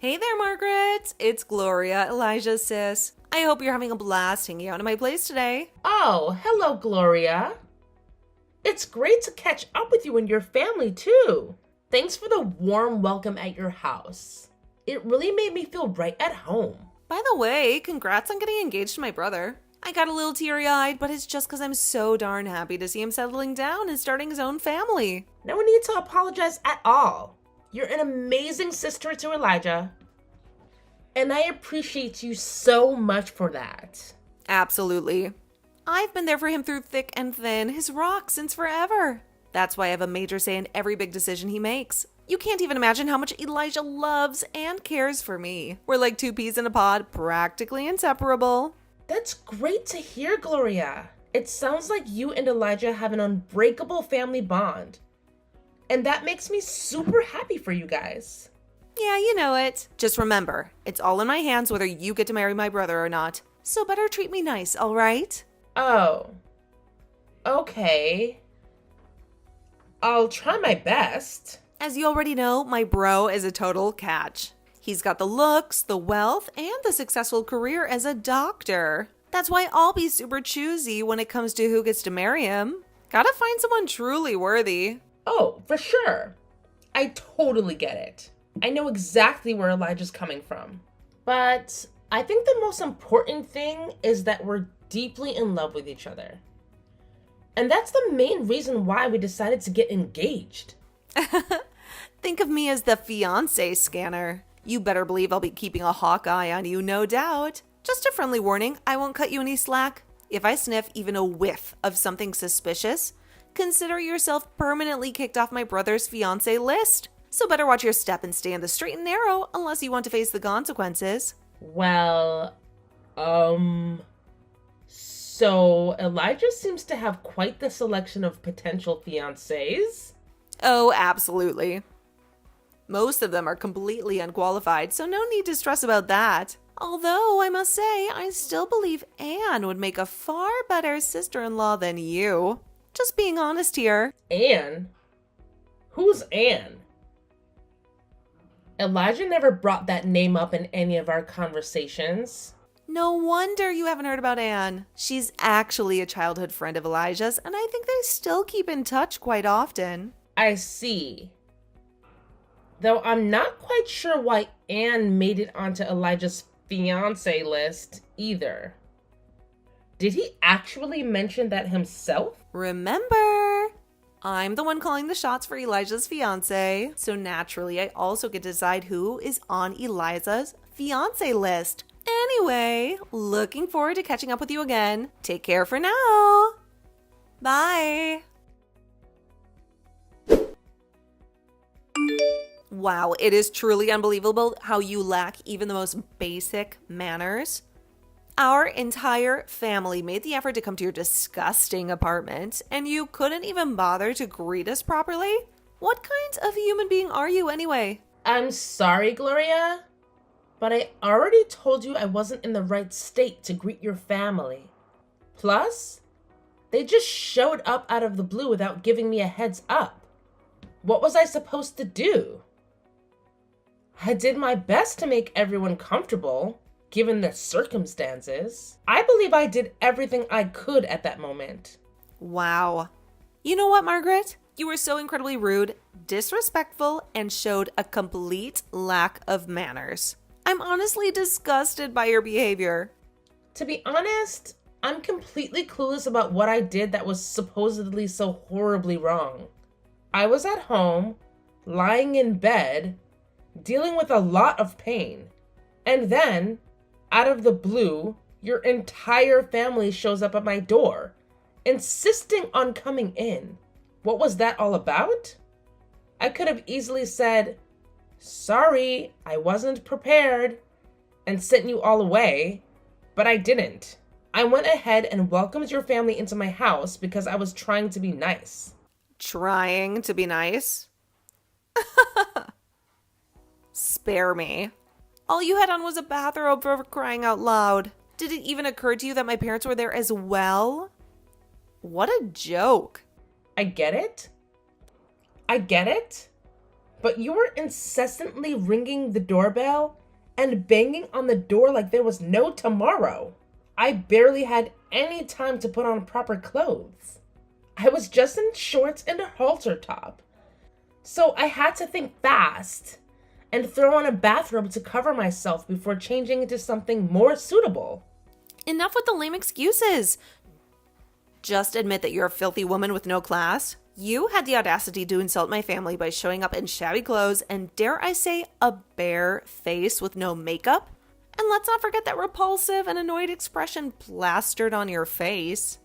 Hey there, Margaret. It's Gloria, Elijah's sis. I hope you're having a blast hanging out at my place today. Oh, hello, Gloria. It's great to catch up with you and your family, too. Thanks for the warm welcome at your house. It really made me feel right at home. By the way, congrats on getting engaged to my brother. I got a little teary-eyed, but it's just because I'm so darn happy to see him settling down and starting his own family. No need to apologize at all. You're an amazing sister to Elijah, and I appreciate you so much for that. Absolutely. I've been there for him through thick and thin, his rock since forever. That's why I have a major say in every big decision he makes. You can't even imagine how much Elijah loves and cares for me. We're like two peas in a pod, practically inseparable. That's great to hear, Gloria. It sounds like you and Elijah have an unbreakable family bond. And that makes me super happy for you guys. Yeah, you know it. Just remember, it's all in my hands whether you get to marry my brother or not. So better treat me nice, all right? Oh. Okay. I'll try my best. As you already know, my bro is a total catch. He's got the looks, the wealth, and the successful career as a doctor. That's why I'll be super choosy when it comes to who gets to marry him. Gotta find someone truly worthy. Oh, for sure. I totally get it. I know exactly where Elijah's coming from. But I think the most important thing is that we're deeply in love with each other. And that's the main reason why we decided to get engaged. Think of me as the fiancé scanner. You better believe I'll be keeping a hawk eye on you, no doubt. Just a friendly warning, I won't cut you any slack. If I sniff even a whiff of something suspicious, consider yourself permanently kicked off my brother's fiancé list. So better watch your step and stay in the straight and narrow unless you want to face the consequences. Well, so Elijah seems to have quite the selection of potential fiancés. Oh, absolutely. Most of them are completely unqualified, so no need to stress about that. Although, I must say, I still believe Anne would make a far better sister-in-law than you. Just being honest here. Anne? Who's Anne? Elijah never brought that name up in any of our conversations. No wonder you haven't heard about Anne. She's actually a childhood friend of Elijah's, and I think they still keep in touch quite often. I see. Though I'm not quite sure why Anne made it onto Elijah's fiancé list either. Did he actually mention that himself? Remember, I'm the one calling the shots for Elijah's fiancé, so naturally I also get to decide who is on Elijah's fiancé list. Anyway, looking forward to catching up with you again. Take care for now. Bye. Wow, it is truly unbelievable how you lack even the most basic manners. Our entire family made the effort to come to your disgusting apartment, and you couldn't even bother to greet us properly? What kind of human being are you anyway? I'm sorry, Gloria, but I already told you I wasn't in the right state to greet your family. Plus, they just showed up out of the blue without giving me a heads up. What was I supposed to do? I did my best to make everyone comfortable, given the circumstances. I believe I did everything I could at that moment. Wow. You know what, Margaret? You were so incredibly rude, disrespectful, and showed a complete lack of manners. I'm honestly disgusted by your behavior. To be honest, I'm completely clueless about what I did that was supposedly so horribly wrong. I was at home, lying in bed, dealing with a lot of pain. And then, out of the blue, your entire family shows up at my door, insisting on coming in. What was that all about? I could have easily said, "Sorry, I wasn't prepared," and sent you all away, but I didn't. I went ahead and welcomed your family into my house because I was trying to be nice. Trying to be nice? Spare me. All you had on was a bathrobe for crying out loud. Did it even occur to you that my parents were there as well? What a joke. I get it. but you were incessantly ringing the doorbell and banging on the door like there was no tomorrow. I barely had any time to put on proper clothes. I was just in shorts and a halter top. So I had to think fast and throw on a bathrobe to cover myself before changing into something more suitable. Enough with the lame excuses. Just admit that you're a filthy woman with no class. You had the audacity to insult my family by showing up in shabby clothes and, dare I say, a bare face with no makeup. And let's not forget that repulsive and annoyed expression plastered on your face.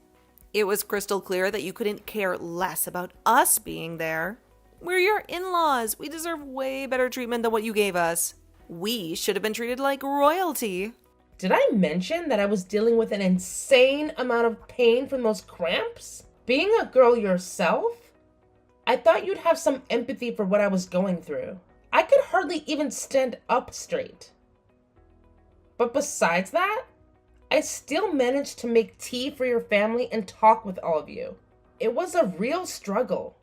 It was crystal clear that you couldn't care less about us being there. We're your in-laws. We deserve way better treatment than what you gave us. We should have been treated like royalty. Did I mention that I was dealing with an insane amount of pain from those cramps? Being a girl yourself, I thought you'd have some empathy for what I was going through. I could hardly even stand up straight. But besides that, I still managed to make tea for your family and talk with all of you. It was a real struggle,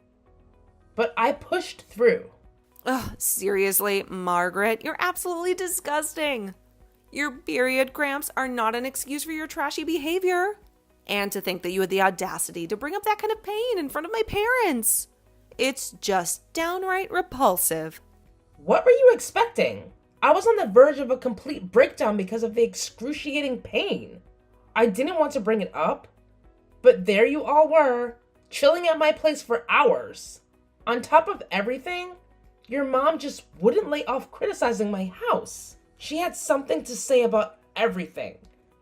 but I pushed through. Ugh, seriously, Margaret, you're absolutely disgusting. Your period cramps are not an excuse for your trashy behavior. And to think that you had the audacity to bring up that kind of pain in front of my parents. It's just downright repulsive. What were you expecting? I was on the verge of a complete breakdown because of the excruciating pain. I didn't want to bring it up, but there you all were, chilling at my place for hours. On top of everything, your mom just wouldn't lay off criticizing my house. She had something to say about everything,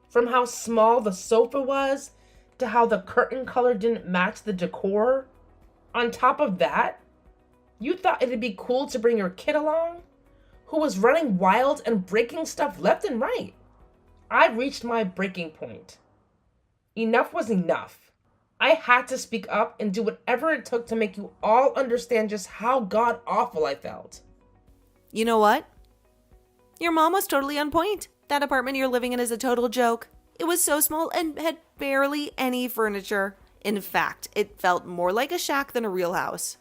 from how small the sofa was to how the curtain color didn't match the decor. On top of that, you thought it'd be cool to bring your kid along, who was running wild and breaking stuff left and right. I reached my breaking point. Enough was enough. I had to speak up and do whatever it took to make you all understand just how god-awful I felt. You know what? Your mom was totally on point. That apartment you're living in is a total joke. It was so small and had barely any furniture. In fact, it felt more like a shack than a real house.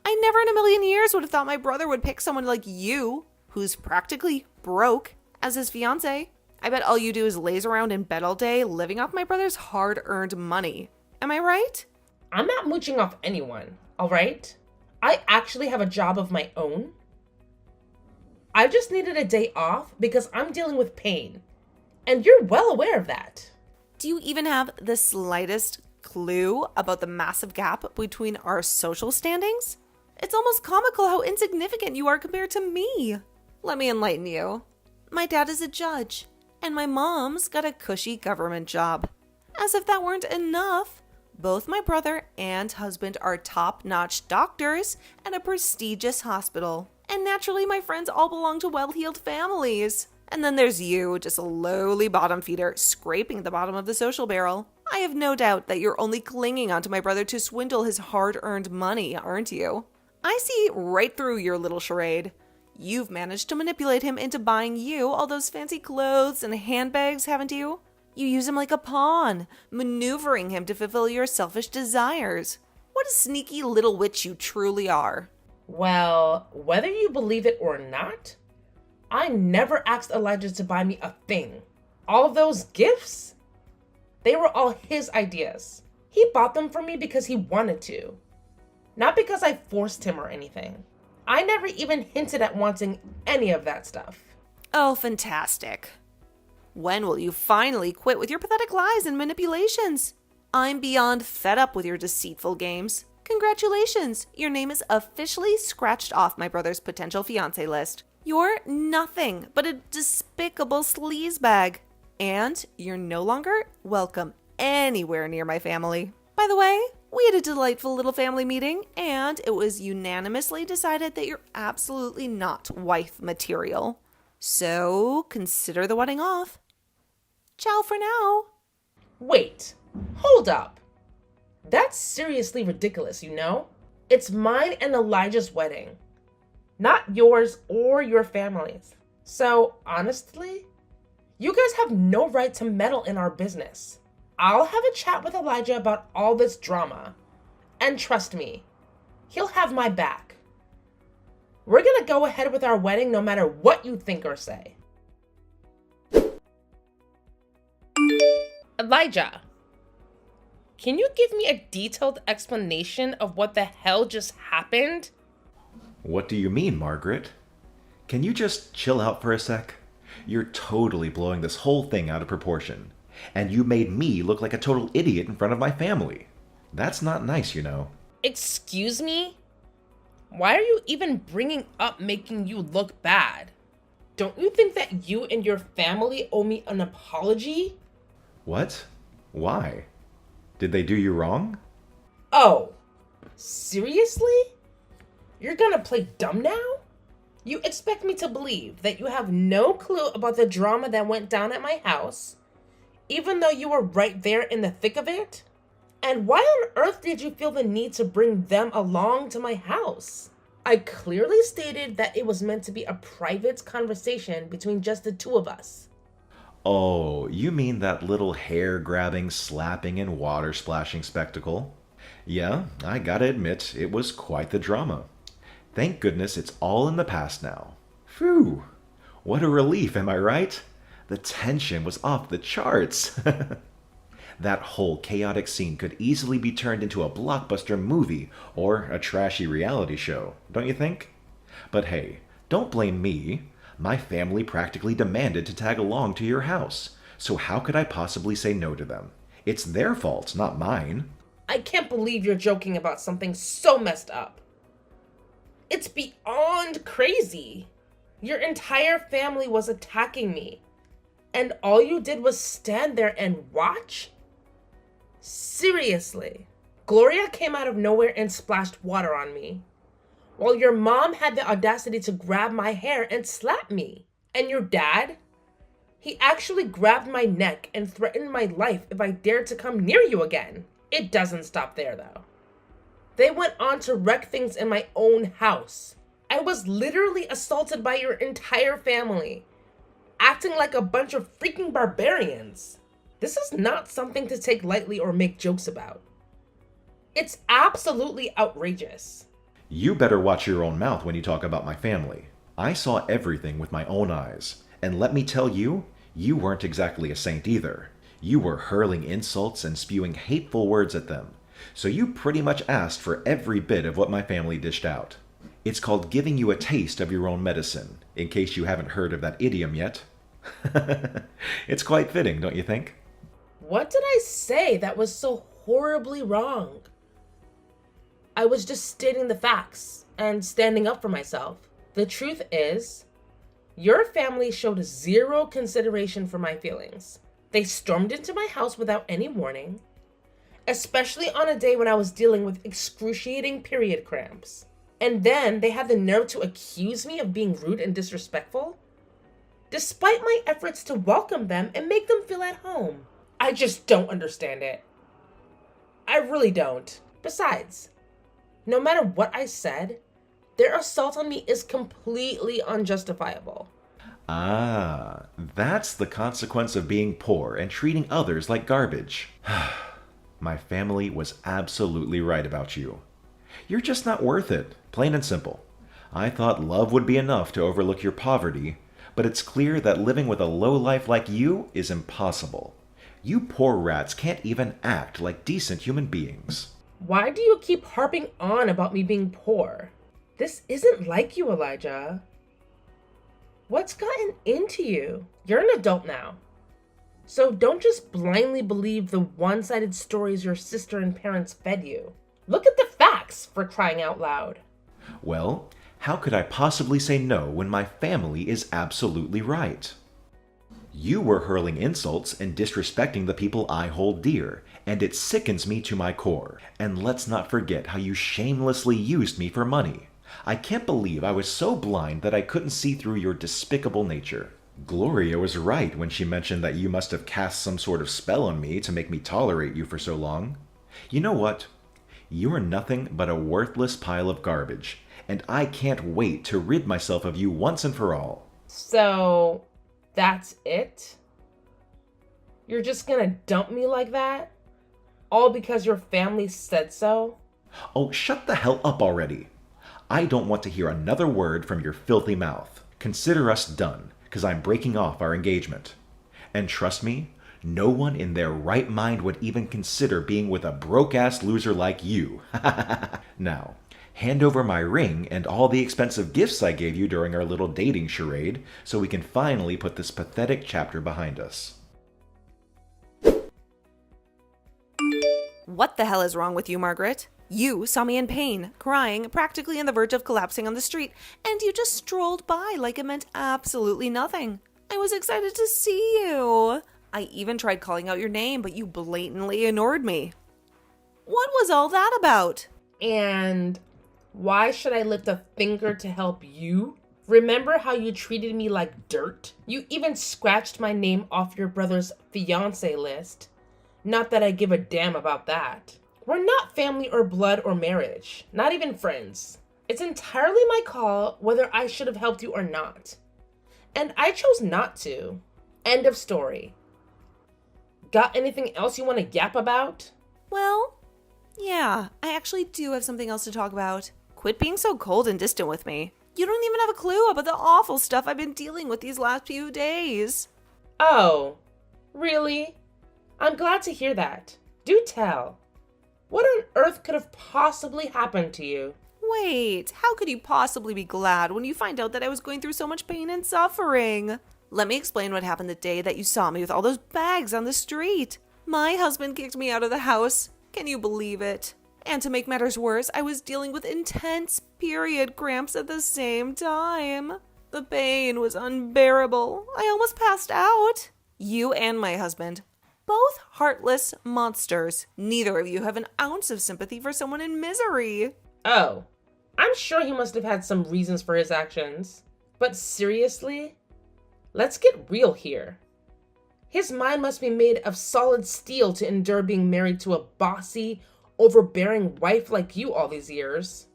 I never in a million years would have thought my brother would pick someone like you, who's practically broke, as his fiancé. I bet all you do is laze around in bed all day, living off my brother's hard-earned money. Am I right? I'm not mooching off anyone, all right? I actually have a job of my own. I just needed a day off because I'm dealing with pain, and you're well aware of that. Do you even have the slightest clue about the massive gap between our social standings? It's almost comical how insignificant you are compared to me. Let me enlighten you. My dad is a judge, and my mom's got a cushy government job. As if that weren't enough, both my brother and husband are top-notch doctors at a prestigious hospital. And naturally, my friends all belong to well-heeled families. And then there's you, just a lowly bottom feeder, scraping the bottom of the social barrel. I have no doubt that you're only clinging onto my brother to swindle his hard-earned money, aren't you? I see right through your little charade. You've managed to manipulate him into buying you all those fancy clothes and handbags, haven't you? You use him like a pawn, maneuvering him to fulfill your selfish desires. What a sneaky little witch you truly are. Well, whether you believe it or not, I never asked Elijah to buy me a thing. All of those gifts, they were all his ideas. He bought them for me because he wanted to, not because I forced him or anything. I never even hinted at wanting any of that stuff. Oh, fantastic. When will you finally quit with your pathetic lies and manipulations? I'm beyond fed up with your deceitful games. Congratulations, your name is officially scratched off my brother's potential fiancé list. You're nothing but a despicable sleazebag. And you're no longer welcome anywhere near my family. By the way, we had a delightful little family meeting, and it was unanimously decided that you're absolutely not wife material. So consider the wedding off. Ciao for now. Wait, hold up. That's seriously ridiculous, you know? It's mine and Elijah's wedding, not yours or your family's. So honestly, you guys have no right to meddle in our business. I'll have a chat with Elijah about all this drama. And trust me, he'll have my back. We're gonna go ahead with our wedding no matter what you think or say. Elijah, can you give me a detailed explanation of what the hell just happened? What do you mean, Margaret? Can you just chill out for a sec? You're totally blowing this whole thing out of proportion. And you made me look like a total idiot in front of my family. That's not nice, you know. Excuse me? Why are you even bringing up making you look bad? Don't you think that you and your family owe me an apology? What? Why? Did they do you wrong? Oh, seriously? You're gonna play dumb now? You expect me to believe that you have no clue about the drama that went down at my house, even though you were right there in the thick of it? And why on earth did you feel the need to bring them along to my house? I clearly stated that it was meant to be a private conversation between just the two of us. Oh, you mean that little hair-grabbing, slapping, and water-splashing spectacle? Yeah, I gotta admit, it was quite the drama. Thank goodness it's all in the past now. Phew! What a relief, am I right? The tension was off the charts. That whole chaotic scene could easily be turned into a blockbuster movie or a trashy reality show, don't you think? But hey, don't blame me. My family practically demanded to tag along to your house, so how could I possibly say no to them? It's their fault, not mine. I can't believe you're joking about something so messed up. It's beyond crazy. Your entire family was attacking me, and all you did was stand there and watch? Seriously. Gloria came out of nowhere and splashed water on me, while your mom had the audacity to grab my hair and slap me. And your dad? He actually grabbed my neck and threatened my life if I dared to come near you again. It doesn't stop there, though. They went on to wreck things in my own house. I was literally assaulted by your entire family, acting like a bunch of freaking barbarians. This is not something to take lightly or make jokes about. It's absolutely outrageous. You better watch your own mouth when you talk about my family. I saw everything with my own eyes, and let me tell you, you weren't exactly a saint either. You were hurling insults and spewing hateful words at them, so you pretty much asked for every bit of what my family dished out. It's called giving you a taste of your own medicine, in case you haven't heard of that idiom yet. It's quite fitting, don't you think? What did I say that was so horribly wrong? I was just stating the facts and standing up for myself. The truth is, your family showed zero consideration for my feelings. They stormed into my house without any warning, especially on a day when I was dealing with excruciating period cramps. And then they had the nerve to accuse me of being rude and disrespectful, despite my efforts to welcome them and make them feel at home. I just don't understand it. I really don't. Besides, no matter what I said, their assault on me is completely unjustifiable. Ah, that's the consequence of being poor and treating others like garbage. My family was absolutely right about you. You're just not worth it, plain and simple. I thought love would be enough to overlook your poverty, but it's clear that living with a lowlife like you is impossible. You poor rats can't even act like decent human beings. Why do you keep harping on about me being poor? This isn't like you, Elijah. What's gotten into you? You're an adult now. So don't just blindly believe the one-sided stories your sister and parents fed you. Look at the facts, for crying out loud. Well, how could I possibly say no when my family is absolutely right? You were hurling insults and disrespecting the people I hold dear, and it sickens me to my core. And let's not forget how you shamelessly used me for money. I can't believe I was so blind that I couldn't see through your despicable nature. Gloria was right when she mentioned that you must have cast some sort of spell on me to make me tolerate you for so long. You know what? You are nothing but a worthless pile of garbage, and I can't wait to rid myself of you once and for all. So, that's it? You're just gonna dump me like that? All because your family said so? Oh, shut the hell up already. I don't want to hear another word from your filthy mouth. Consider us done, because I'm breaking off our engagement. And trust me, no one in their right mind would even consider being with a broke-ass loser like you. Now, hand over my ring and all the expensive gifts I gave you during our little dating charade so we can finally put this pathetic chapter behind us. What the hell is wrong with you, Margaret? You saw me in pain, crying, practically on the verge of collapsing on the street, and you just strolled by like it meant absolutely nothing. I was excited to see you. I even tried calling out your name, but you blatantly ignored me. What was all that about? And why should I lift a finger to help you? Remember how you treated me like dirt? You even scratched my name off your brother's fiancé list. Not that I give a damn about that. We're not family or blood or marriage, not even friends. It's entirely my call whether I should have helped you or not. And I chose not to. End of story. Got anything else you want to yap about? Well, yeah, I actually do have something else to talk about. Quit being so cold and distant with me. You don't even have a clue about the awful stuff I've been dealing with these last few days. Oh, really? I'm glad to hear that. Do tell. What on earth could have possibly happened to you? Wait, how could you possibly be glad when you find out that I was going through so much pain and suffering? Let me explain what happened the day that you saw me with all those bags on the street. My husband kicked me out of the house. Can you believe it? And to make matters worse, I was dealing with intense period cramps at the same time. The pain was unbearable. I almost passed out. You and my husband, both heartless monsters. Neither of you have an ounce of sympathy for someone in misery. Oh, I'm sure he must have had some reasons for his actions. But seriously? Let's get real here. His mind must be made of solid steel to endure being married to a bossy, overbearing wife like you all these years.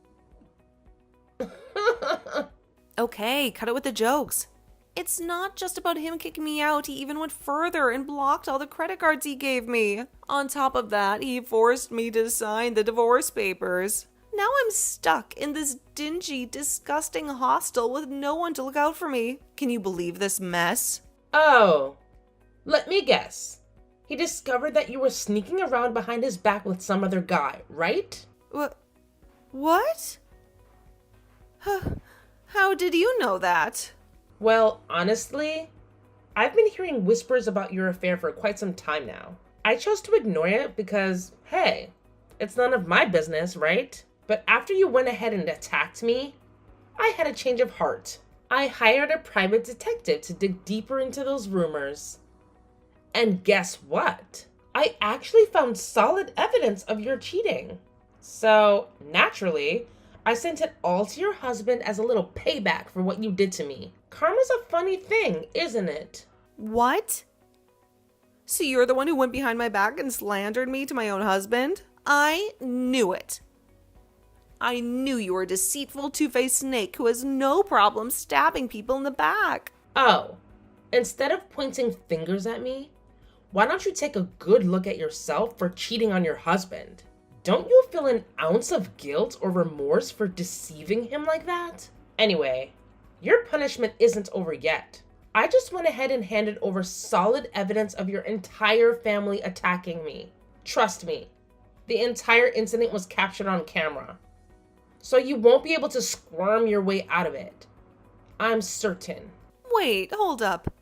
Okay, cut it with the jokes. It's not just about him kicking me out. He even went further and blocked all the credit cards he gave me. On top of that, he forced me to sign the divorce papers. Now I'm stuck in this dingy, disgusting hostel with no one to look out for me. Can you believe this mess? Oh, let me guess. He discovered that you were sneaking around behind his back with some other guy, right? What? How did you know that? Well, honestly, I've been hearing whispers about your affair for quite some time now. I chose to ignore it because, hey, it's none of my business, right? But after you went ahead and attacked me, I had a change of heart. I hired a private detective to dig deeper into those rumors. And guess what? I actually found solid evidence of your cheating. So, naturally, I sent it all to your husband as a little payback for what you did to me. Karma's a funny thing, isn't it? What? So you're the one who went behind my back and slandered me to my own husband? I knew it. I knew you were a deceitful, two-faced snake who has no problem stabbing people in the back. Oh, instead of pointing fingers at me, why don't you take a good look at yourself for cheating on your husband? Don't you feel an ounce of guilt or remorse for deceiving him like that? Anyway, your punishment isn't over yet. I just went ahead and handed over solid evidence of your entire family attacking me. Trust me, the entire incident was captured on camera. So you won't be able to squirm your way out of it. I'm certain. Wait, hold up.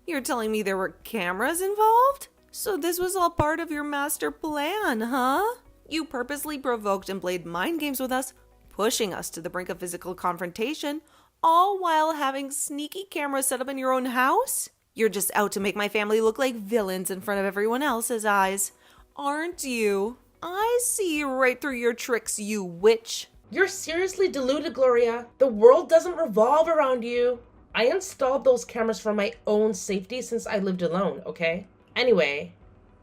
You're telling me there were cameras involved? So this was all part of your master plan, huh? You purposely provoked and played mind games with us, pushing us to the brink of physical confrontation, all while having sneaky cameras set up in your own house? You're just out to make my family look like villains in front of everyone else's eyes, aren't you? I see right through your tricks, you witch. You're seriously deluded, Gloria. The world doesn't revolve around you. I installed those cameras for my own safety since I lived alone, okay? Anyway,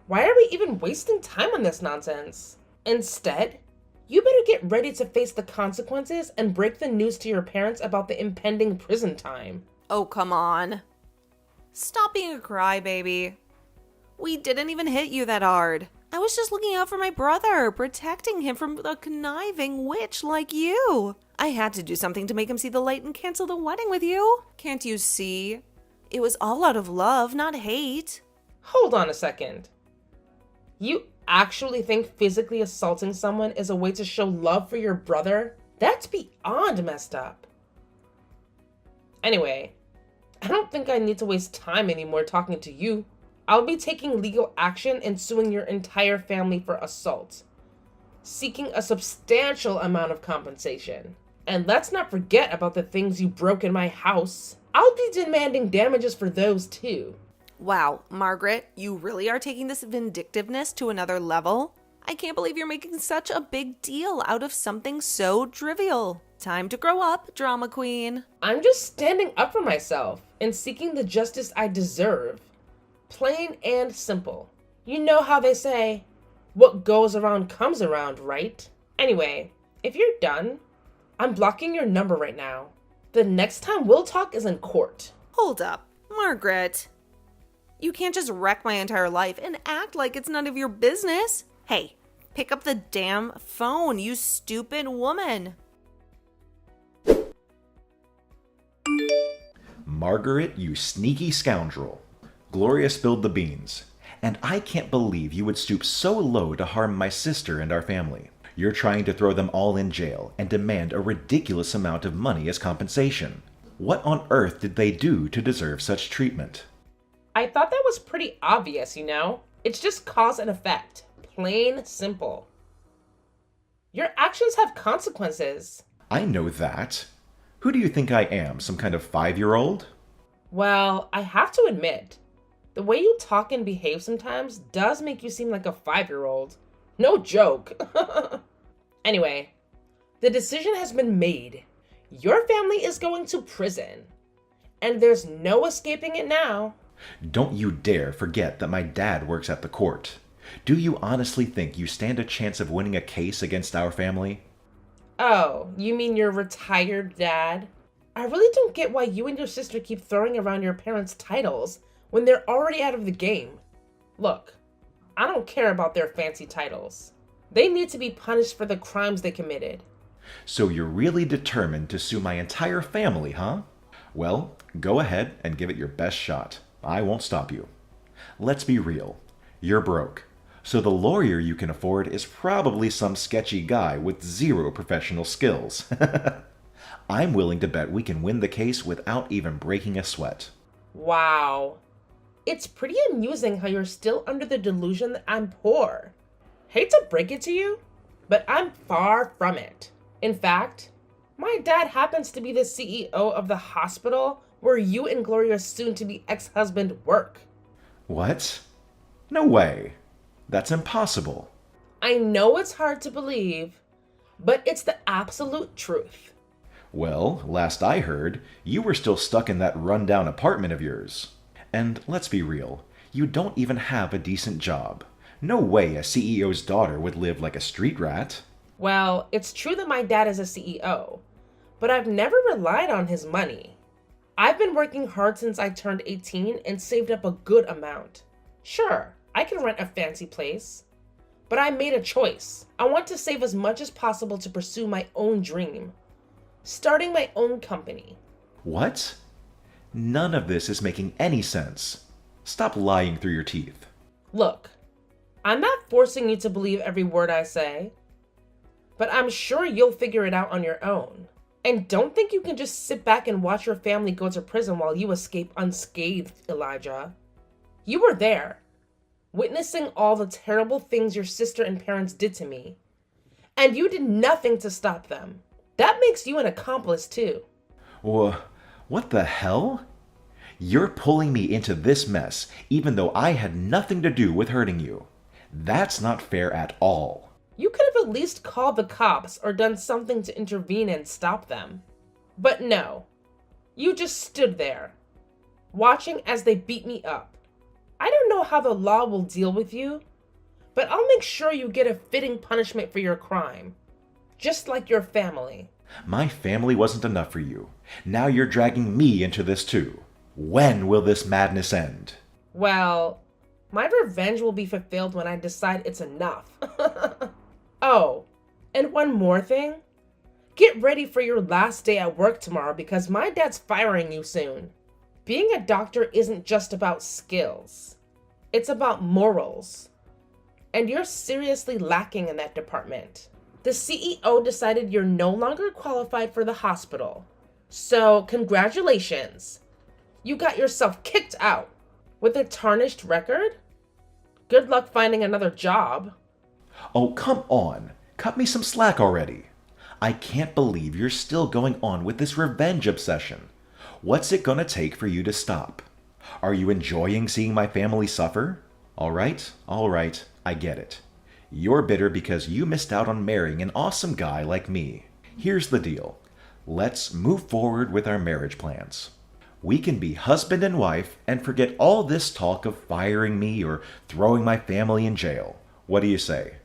why are we even wasting time on this nonsense? Instead, you better get ready to face the consequences and break the news to your parents about the impending prison time. Oh, come on. Stop being a crybaby. We didn't even hit you that hard. I was just looking out for my brother, protecting him from a conniving witch like you. I had to do something to make him see the light and cancel the wedding with you. Can't you see? It was all out of love, not hate. Hold on a second. You actually think physically assaulting someone is a way to show love for your brother? That's beyond messed up. Anyway, I don't think I need to waste time anymore talking to you. I'll be taking legal action and suing your entire family for assault, seeking a substantial amount of compensation. And let's not forget about the things you broke in my house. I'll be demanding damages for those too. Wow, Margaret, you really are taking this vindictiveness to another level? I can't believe you're making such a big deal out of something so trivial. Time to grow up, drama queen. I'm just standing up for myself and seeking the justice I deserve. Plain and simple. You know how they say, what goes around comes around, right? Anyway, if you're done, I'm blocking your number right now. The next time we'll talk is in court. Hold up, Margaret. You can't just wreck my entire life and act like it's none of your business. Hey, pick up the damn phone, you stupid woman. Margaret, you sneaky scoundrel. Gloria spilled the beans. And I can't believe you would stoop so low to harm my sister and our family. You're trying to throw them all in jail and demand a ridiculous amount of money as compensation. What on earth did they do to deserve such treatment? I thought that was pretty obvious, you know? It's just cause and effect. Plain simple. Your actions have consequences. I know that. Who do you think I am, some kind of 5-year-old? Well, I have to admit, the way you talk and behave sometimes does make you seem like a 5-year-old. No joke. Anyway, the decision has been made. Your family is going to prison. And there's no escaping it now. Don't you dare forget that my dad works at the court. Do you honestly think you stand a chance of winning a case against our family? Oh, you mean your retired dad? I really don't get why you and your sister keep throwing around your parents' titles when they're already out of the game. Look, I don't care about their fancy titles. They need to be punished for the crimes they committed. So you're really determined to sue my entire family, huh? Well, go ahead and give it your best shot. I won't stop you. Let's be real. You're broke. So the lawyer you can afford is probably some sketchy guy with 0 professional skills. I'm willing to bet we can win the case without even breaking a sweat. Wow. It's pretty amusing how you're still under the delusion that I'm poor. Hate to break it to you, but I'm far from it. In fact, my dad happens to be the CEO of the hospital where you and Gloria's soon-to-be ex-husband work. What? No way. That's impossible. I know it's hard to believe, but it's the absolute truth. Well, last I heard, you were still stuck in that rundown apartment of yours. And let's be real, you don't even have a decent job. No way a CEO's daughter would live like a street rat. Well, it's true that my dad is a CEO, but I've never relied on his money. I've been working hard since I turned 18 and saved up a good amount. Sure, I can rent a fancy place, but I made a choice. I want to save as much as possible to pursue my own dream, starting my own company. What? None of this is making any sense. Stop lying through your teeth. Look, I'm not forcing you to believe every word I say, but I'm sure you'll figure it out on your own. And don't think you can just sit back and watch your family go to prison while you escape unscathed, Elijah. You were there, witnessing all the terrible things your sister and parents did to me, and you did nothing to stop them. That makes you an accomplice too. What the hell? You're pulling me into this mess even though I had nothing to do with hurting you. That's not fair at all. You could have at least called the cops or done something to intervene and stop them. But no, you just stood there, watching as they beat me up. I don't know how the law will deal with you, but I'll make sure you get a fitting punishment for your crime, just like your family. My family wasn't enough for you. Now you're dragging me into this too. When will this madness end? Well, my revenge will be fulfilled when I decide it's enough. Oh, and one more thing. Get ready for your last day at work tomorrow because my dad's firing you soon. Being a doctor isn't just about skills. It's about morals. And you're seriously lacking in that department. The CEO decided you're no longer qualified for the hospital. So, congratulations. You got yourself kicked out. With a tarnished record? Good luck finding another job. Oh, come on. Cut me some slack already. I can't believe you're still going on with this revenge obsession. What's it gonna take for you to stop? Are you enjoying seeing my family suffer? All right, I get it. You're bitter because you missed out on marrying an awesome guy like me. Here's the deal. Let's move forward with our marriage plans. We can be husband and wife and forget all this talk of firing me or throwing my family in jail. What do you say?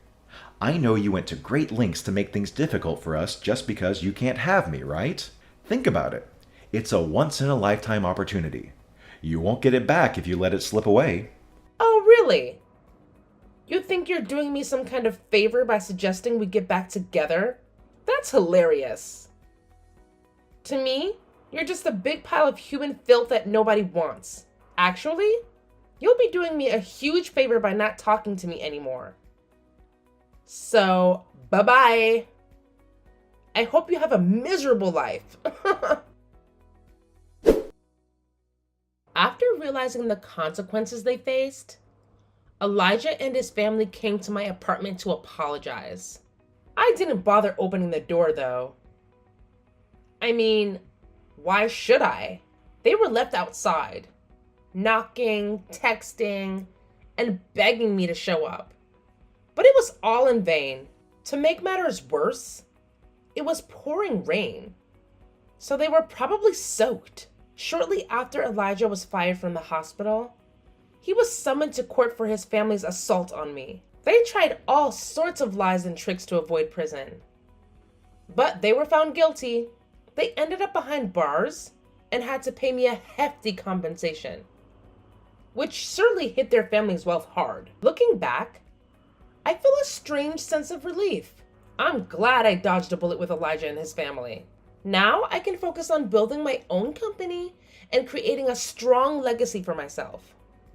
I know you went to great lengths to make things difficult for us just because you can't have me, right? Think about it. It's a once-in-a-lifetime opportunity. You won't get it back if you let it slip away. Oh, really? You think you're doing me some kind of favor by suggesting we get back together? That's hilarious. To me, you're just a big pile of human filth that nobody wants. Actually, you'll be doing me a huge favor by not talking to me anymore. So, bye-bye. I hope you have a miserable life. After realizing the consequences they faced, Elijah and his family came to my apartment to apologize. I didn't bother opening the door, though. I mean, why should I? They were left outside, knocking, texting, and begging me to show up. But it was all in vain. To make matters worse, it was pouring rain, so they were probably soaked. Shortly after Elijah was fired from the hospital, he was summoned to court for his family's assault on me. They tried all sorts of lies and tricks to avoid prison, but they were found guilty. They ended up behind bars and had to pay me a hefty compensation, which certainly hit their family's wealth hard. Looking back, I feel a strange sense of relief. I'm glad I dodged a bullet with Elijah and his family. Now I can focus on building my own company and creating a strong legacy for myself.